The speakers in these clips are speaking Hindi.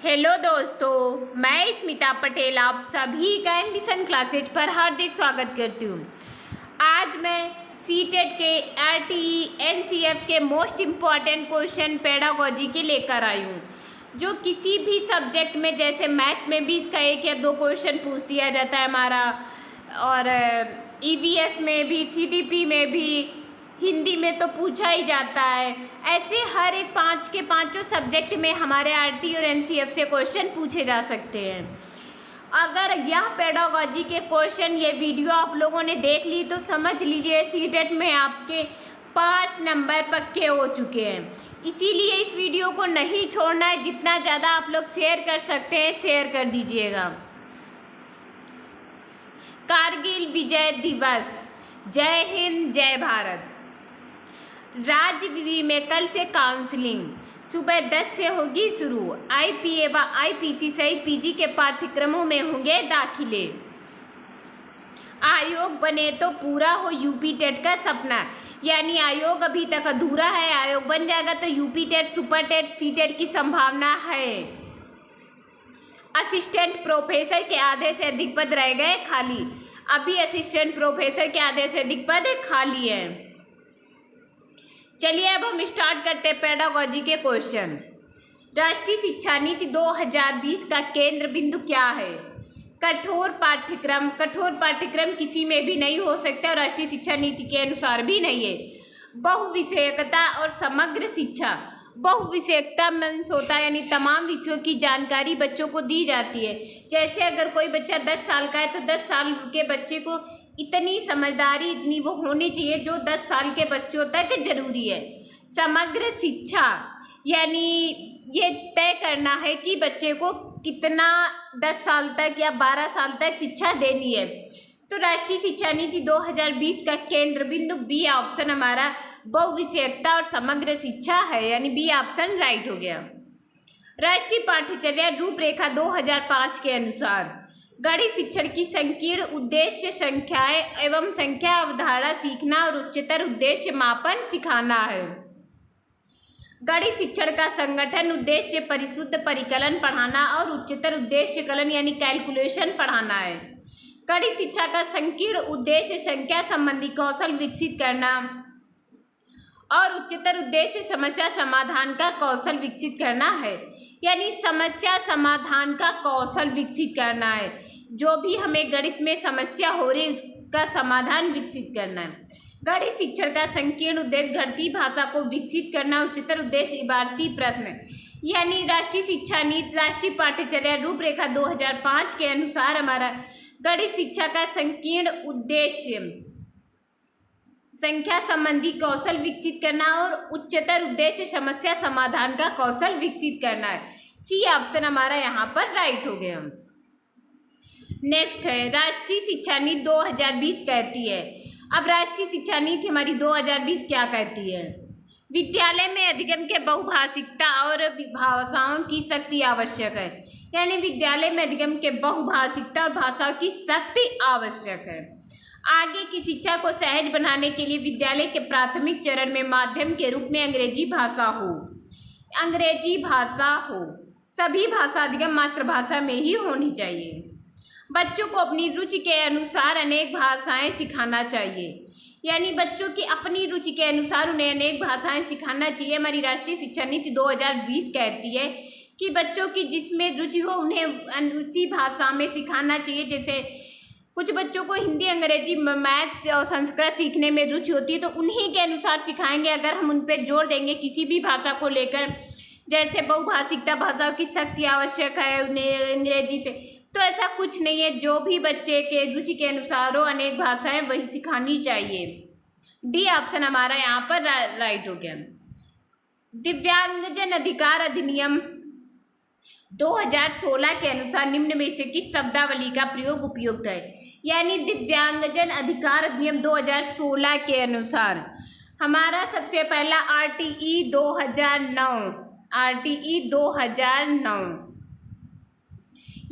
हेलो दोस्तों, मैं स्मिता पटेल आप सभी का एडमिशन क्लासेज पर हार्दिक स्वागत करती हूँ। आज मैं सीटेट के आरटीई एनसीएफ के मोस्ट इम्पॉर्टेंट क्वेश्चन पेडागोजी के लेकर आई हूँ, जो किसी भी सब्जेक्ट में, जैसे मैथ में भी इसका 1 या 2 क्वेश्चन पूछ दिया जाता है हमारा, और ईवीएस में भी, सीडीपी में भी, हिंदी में तो पूछा ही जाता है। ऐसे हर एक 5 के 5 सब्जेक्ट में हमारे आरटी और एनसीएफ से क्वेश्चन पूछे जा सकते हैं। अगर यह पेडागोजी के क्वेश्चन, ये वीडियो आप लोगों ने देख ली तो समझ लीजिए सीटेट में आपके 5 नंबर पक्के हो चुके हैं। इसीलिए इस वीडियो को नहीं छोड़ना है, जितना ज़्यादा आप लोग शेयर कर सकते हैं शेयर कर दीजिएगा। कारगिल विजय दिवस, जय हिंद जय भारत। राज्य विवि में कल से काउंसलिंग सुबह 10 से होगी शुरू। आईपीए व आईपीसी सहित पीजी के पाठ्यक्रमों में होंगे दाखिले। आयोग बने तो पूरा हो यूपी टेट का सपना, यानी आयोग अभी तक अधूरा है। आयोग बन जाएगा तो UP TET, super TET, C TET की संभावना है। असिस्टेंट प्रोफेसर के आधे से अधिक पद रह गए खाली। अभी असिस्टेंट प्रोफेसर के आधे से अधिक पद खाली हैं। चलिए अब हम स्टार्ट करते हैं पेडागोजी के क्वेश्चन। राष्ट्रीय शिक्षा नीति 2020 का केंद्र बिंदु क्या है? कठोर पाठ्यक्रम। कठोर पाठ्यक्रम किसी में भी नहीं हो सकता और राष्ट्रीय शिक्षा नीति के अनुसार भी नहीं है। बहुविषयकता और समग्र शिक्षा। बहुविषयकता मीन्स होता है, यानी तमाम विषयों की जानकारी बच्चों को दी जाती है। जैसे अगर कोई बच्चा 10 साल का है तो 10 साल के बच्चे को इतनी समझदारी, इतनी वो होनी चाहिए जो 10 साल के बच्चों तक जरूरी है। समग्र शिक्षा यानी ये तय करना है कि बच्चे को कितना 10 साल तक या 12 साल तक शिक्षा देनी है। तो राष्ट्रीय शिक्षा नीति 2020 का केंद्र बिंदु बी ऑप्शन हमारा बहुविषयकता और समग्र शिक्षा है, यानी बी ऑप्शन राइट हो गया। राष्ट्रीय पाठ्यचर्या रूपरेखा 2005 के अनुसार गणित शिक्षण की संकीर्ण उद्देश्य संख्याएं एवं संख्या अवधारणा सीखना और उच्चतर उद्देश्य मापन सिखाना है। गणित शिक्षण का संगठन उद्देश्य परिशुद्ध परिकलन पढ़ाना और उच्चतर उद्देश्य कलन यानी कैलकुलेशन पढ़ाना है। गणित शिक्षा का संकीर्ण उद्देश्य संख्या संबंधी कौशल विकसित करना और उच्चतर उद्देश्य समस्या समाधान का कौशल विकसित करना है, यानी समस्या समाधान का कौशल विकसित करना है। जो भी हमें गणित में समस्या हो रही है उसका समाधान विकसित करना है। गणित शिक्षण का संकीर्ण उद्देश्य गणितीय भाषा को विकसित करना, उच्चतर उद्देश्य इबारती प्रश्न, यानी राष्ट्रीय शिक्षा नीति राष्ट्रीय पाठ्यचर्या रूपरेखा 2005 के अनुसार हमारा गणित शिक्षा का संकीर्ण उद्देश्य संख्या संबंधी कौशल विकसित करना और उच्चतर उद्देश्य समस्या समाधान का कौशल विकसित करना है। सी ऑप्शन हमारा यहाँ पर राइट हो गया। नेक्स्ट है राष्ट्रीय शिक्षा नीति 2020 कहती है। अब राष्ट्रीय शिक्षा नीति हमारी 2020 क्या कहती है? विद्यालय में अधिगम के बहुभाषिकता और भाषाओं की शक्ति आवश्यक है, यानी विद्यालय में अधिगम के बहुभाषिकता और भाषाओं की शक्ति आवश्यक है। आगे की शिक्षा को सहज बनाने के लिए विद्यालय के प्राथमिक चरण में माध्यम के रूप में अंग्रेजी भाषा हो। अंग्रेजी भाषा हो, सभी भाषा अधिगम मातृभाषा में ही होनी चाहिए। बच्चों को अपनी रुचि के अनुसार अनेक भाषाएं सिखाना चाहिए, यानी बच्चों की अपनी रुचि के अनुसार उन्हें अनेक भाषाएं सिखाना चाहिए। हमारी राष्ट्रीय शिक्षा नीति 2020 कहती है कि बच्चों की जिसमें रुचि हो उन्हें उसी भाषा में सिखाना चाहिए। जैसे कुछ बच्चों को हिंदी, अंग्रेजी, मैथ्स और संस्कृत सीखने में रुचि होती है तो उन्हीं के अनुसार सिखाएंगे। अगर हम उन पर जोर देंगे किसी भी भाषा को लेकर, जैसे बहुभाषिकता भाषाओं की शक्ति आवश्यक है उन्हें अंग्रेजी से, तो ऐसा कुछ नहीं है। जो भी बच्चे के रुचि के अनुसार हो अनेक भाषाएं वही सिखानी चाहिए। डी ऑप्शन हमारा यहाँ पर राइट हो गया। दिव्यांगजन अधिकार अधिनियम 2016 के अनुसार निम्न में से किस शब्दावली का प्रयोग उपयुक्त है? यानी दिव्यांगजन अधिकार अधिनियम 2016 के अनुसार हमारा सबसे पहला आरटीई 2009, आरटीई 2009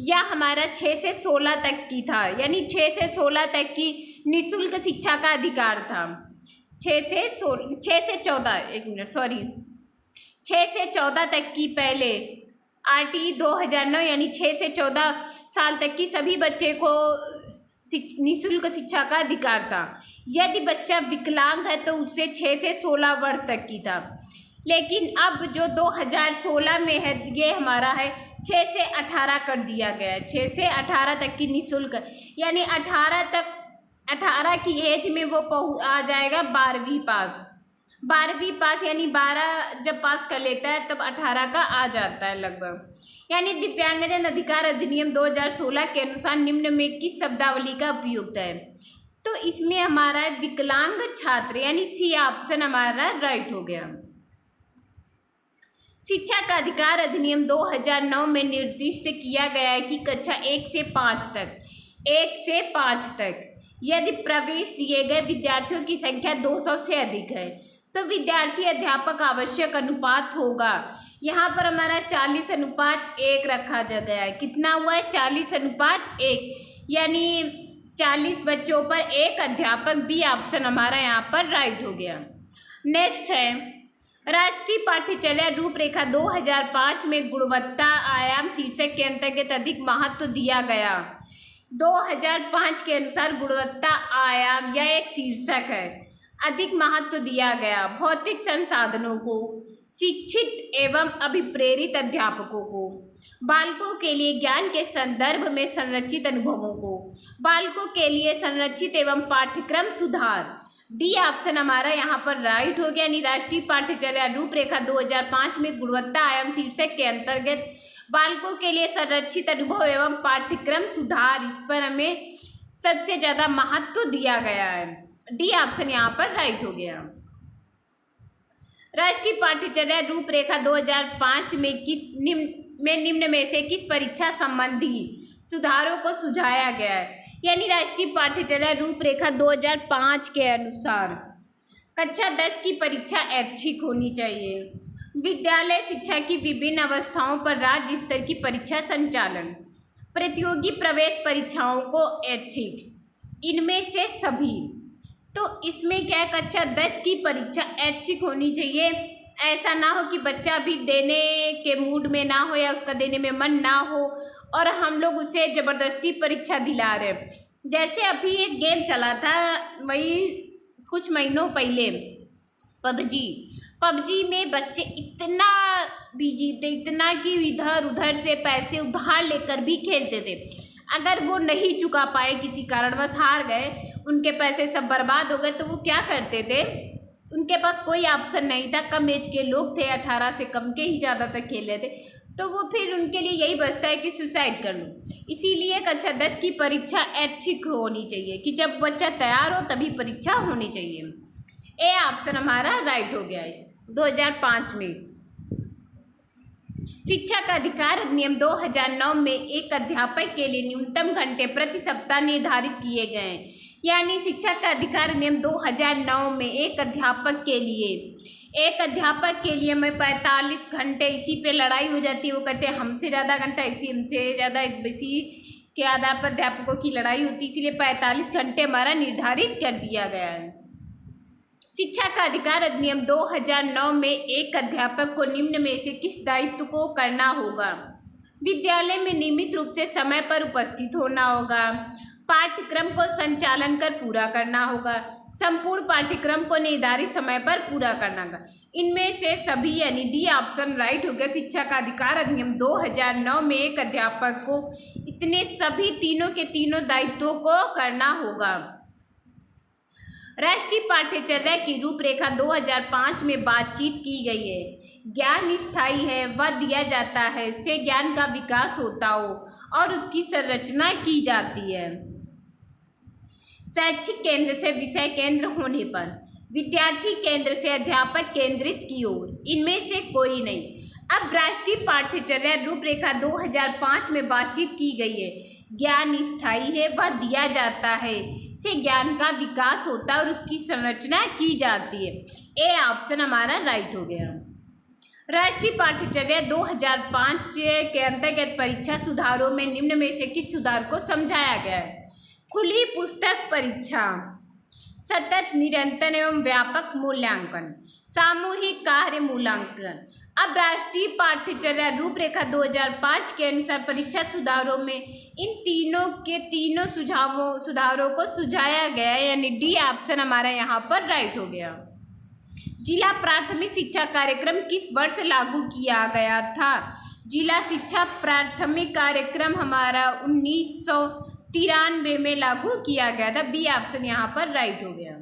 यह हमारा 6 से 16 तक की था, यानी 6 से 16 तक की निःशुल्क शिक्षा का अधिकार था। 6 से 14 तक की पहले RTE 2009 यानी 6 से 14 साल तक की सभी बच्चे को निःशुल्क शिक्षा का अधिकार था। यदि बच्चा विकलांग है तो उससे 6 से 16 वर्ष तक की था। लेकिन अब जो 2016 में है ये हमारा है 6 से 18 कर दिया गया है। 6 से 18 तक की निःशुल्क, यानी 18 की एज में वो आ जाएगा 12वीं पास। 12वीं पास यानी 12 जब पास कर लेता है तब 18 का आ जाता है लगभग। यानी दिव्यांगजन अधिकार अधिनियम 2016 के अनुसार निम्न में किस शब्दावली का उपयुक्त है? तो इसमें हमारा विकलांग छात्र, यानी सी ऑप्शन हमारा राइट हो गया। शिक्षा का अधिकार अधिनियम 2009 में निर्दिष्ट किया गया है कि कक्षा 1 से 5 तक यदि प्रवेश दिए गए विद्यार्थियों की संख्या 200 से अधिक है तो विद्यार्थी अध्यापक आवश्यक अनुपात होगा। यहाँ पर हमारा 40:1 रखा गया है। कितना हुआ है? 40:1, यानी 40 बच्चों पर एक अध्यापक। बी ऑप्शन हमारा यहाँ पर राइट हो गया। नेक्स्ट है राष्ट्रीय पाठ्यचर्या रूपरेखा 2005 में गुणवत्ता आयाम शीर्षक के अंतर्गत अधिक महत्व दिया गया। 2005 के अनुसार गुणवत्ता आयाम यह एक शीर्षक है, अधिक महत्व दिया गया भौतिक संसाधनों को, शिक्षित एवं अभिप्रेरित अध्यापकों को, बालकों के लिए ज्ञान के संदर्भ में संरचित अनुभवों को, बालकों के लिए संरचित एवं पाठ्यक्रम सुधार। डी ऑप्शन हमारा यहाँ पर राइट हो गया। यानी राष्ट्रीय पाठ्यचर्या रूपरेखा 2005 में गुणवत्ता आयाम शीर्षक के अंतर्गत बालकों के लिए संरचित अनुभव एवं पाठ्यक्रम सुधार, इस पर हमें सबसे ज़्यादा महत्व दिया गया है। डी ऑप्शन यहाँ पर राइट हो गया। राष्ट्रीय पाठ्यचर्या रूपरेखा 2005 में निम्न में से किस परीक्षा संबंधी सुधारों को सुझाया गया है? यानी राष्ट्रीय पाठ्यचर्या रूपरेखा 2005 के अनुसार कक्षा 10 की परीक्षा ऐच्छिक होनी चाहिए। विद्यालय शिक्षा की विभिन्न अवस्थाओं पर राज्य स्तर की परीक्षा संचालन, प्रतियोगी प्रवेश परीक्षाओं को ऐच्छिक, इनमें से सभी। तो इसमें क्या है, कक्षा 10 की परीक्षा ऐच्छिक होनी चाहिए। ऐसा ना हो कि बच्चा भी देने के मूड में ना हो या उसका देने में मन ना हो और हम लोग उसे ज़बरदस्ती परीक्षा दिला रहे। जैसे अभी एक गेम चला था वही कुछ महीनों पहले, पबजी में बच्चे इतना बिजी थे, इतना कि इधर उधर से पैसे उधार लेकर भी खेलते थे। अगर वो नहीं चुका पाए, किसी कारणवश हार गए, उनके पैसे सब बर्बाद हो गए, तो वो क्या करते थे, उनके पास कोई ऑप्शन नहीं था। कम एज के लोग थे, 18 से कम के ही ज़्यादातर खेल रहे थे, तो वो फिर उनके लिए यही बचता है कि सुसाइड कर लो। इसीलिए कक्षा 10 की परीक्षा ऐच्छिक होनी चाहिए कि जब बच्चा तैयार हो तभी परीक्षा होनी चाहिए। ए ऑप्शन हमारा राइट हो गया। इस 2005 में शिक्षा का अधिकार अधिनियम 2009 में एक अध्यापक के लिए न्यूनतम घंटे प्रति सप्ताह निर्धारित किए गए हैं। यानी शिक्षा का अधिकार अधिनियम 2009 में एक अध्यापक के लिए मैं 45 घंटे, इसी पे लड़ाई हो जाती है। वो कहते हैं हमसे ज़्यादा घंटा, हमसे ज़्यादा, इसी के आधार पर अध्यापकों की लड़ाई होती है, इसीलिए 45 घंटे हमारा निर्धारित कर दिया गया है। शिक्षा का अधिकार अधिनियम 2009 में एक अध्यापक को निम्न में से किस दायित्व को करना होगा? विद्यालय में नियमित रूप से समय पर उपस्थित होना होगा, पाठ्यक्रम को संचालन कर पूरा करना होगा, संपूर्ण पाठ्यक्रम को निर्धारित समय पर पूरा करना होगा। इनमें से सभी, यानी डी ऑप्शन राइट हो गया। शिक्षा का अधिकार अधिनियम 2009 में एक अध्यापक को इतने सभी तीनों के तीनों दायित्वों को करना होगा। राष्ट्रीय पाठ्यचर्या की रूपरेखा 2005 में बातचीत की गई है। ज्ञान स्थायी है, वह दिया जाता है, से ज्ञान का विकास होता हो और उसकी संरचना की जाती है। शैक्षिक केंद्र से विषय केंद्र होने पर, विद्यार्थी केंद्र से अध्यापक केंद्रित की ओर, इनमें से कोई नहीं। अब राष्ट्रीय पाठ्यचर्या रूपरेखा 2005 में बातचीत की गई है। ज्ञान स्थायी है, वह दिया जाता है, से ज्ञान का विकास होता है और उसकी संरचना की जाती है। ए ऑप्शन हमारा राइट हो गया। राष्ट्रीय पाठ्यचर्या 2005 के अंतर्गत परीक्षा सुधारों में निम्न में से किस सुधार को समझाया गया है? खुली पुस्तक परीक्षा, सतत निरंतर एवं व्यापक मूल्यांकन, सामूहिक कार्य मूल्यांकन, अब राष्ट्रीय पाठ्यचर्या रूपरेखा 2005 के अनुसार परीक्षा सुधारों में इन तीनों सुधारों को सुझाया गया, यानी डी ऑप्शन हमारा यहाँ पर राइट हो गया। जिला प्राथमिक शिक्षा कार्यक्रम किस वर्ष लागू किया गया था? जिला शिक्षा प्राथमिक कार्यक्रम हमारा 1993 में लागू किया गया था। बी ऑप्शन यहाँ पर राइट हो गया।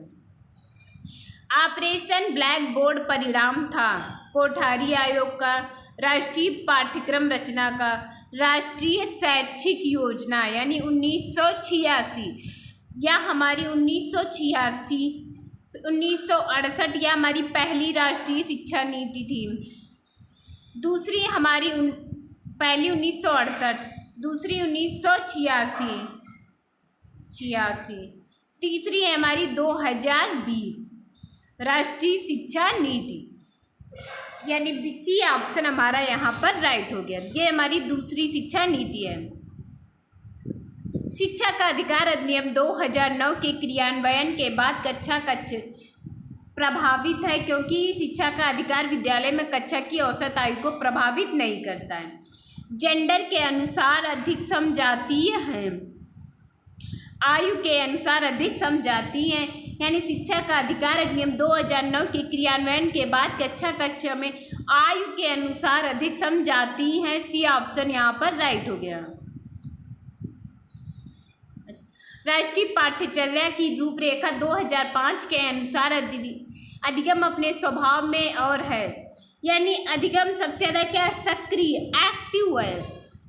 ऑपरेशन ब्लैक बोर्ड परिणाम था कोठारी आयोग का, राष्ट्रीय पाठ्यक्रम रचना का, राष्ट्रीय शैक्षिक योजना यानी 1986 या हमारी 1968 या हमारी पहली राष्ट्रीय शिक्षा नीति थी। दूसरी हमारी पहली 1968, दूसरी 1986, तीसरी है हमारी 2020 राष्ट्रीय शिक्षा नीति, यानी सी ऑप्शन हमारा यहाँ पर राइट हो गया। ये हमारी दूसरी शिक्षा नीति है। शिक्षा का अधिकार अधिनियम 2009 के क्रियान्वयन के बाद कक्षा प्रभावित है, क्योंकि शिक्षा का अधिकार विद्यालय में कक्षा की औसत आयु को प्रभावित नहीं करता है। जेंडर के अनुसार अधिक समजातीय हैं, आयु के अनुसार अधिक समजातीय हैं, यानी शिक्षा का अधिकार अधिनियम 2009 के क्रियान्वयन के बाद कक्षा में आयु के अनुसार अधिक समजातीय हैं। सी ऑप्शन यहाँ पर राइट हो गया। राष्ट्रीय पाठ्यचर्या की रूपरेखा 2005 के अनुसार अधिगम अपने स्वभाव में और है, यानी अधिगम सबसे ज़्यादा क्या सक्रिय एक्टिव है,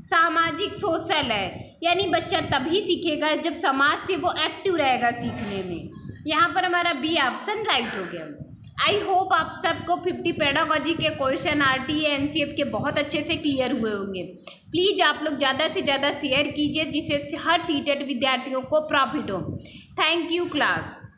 सामाजिक सोशल है, यानी बच्चा तभी सीखेगा जब समाज से वो एक्टिव रहेगा सीखने में। यहाँ पर हमारा बी ऑप्शन राइट हो गया। आई होप आप सबको 50 पेडागोजी के क्वेश्चन आरटीए एनसीईआरटी के बहुत अच्छे से क्लियर हुए होंगे। प्लीज़ आप लोग ज़्यादा से ज़्यादा शेयर कीजिए, जिससे हर सीटेड विद्यार्थियों को प्रॉफिट हो। Thank you class.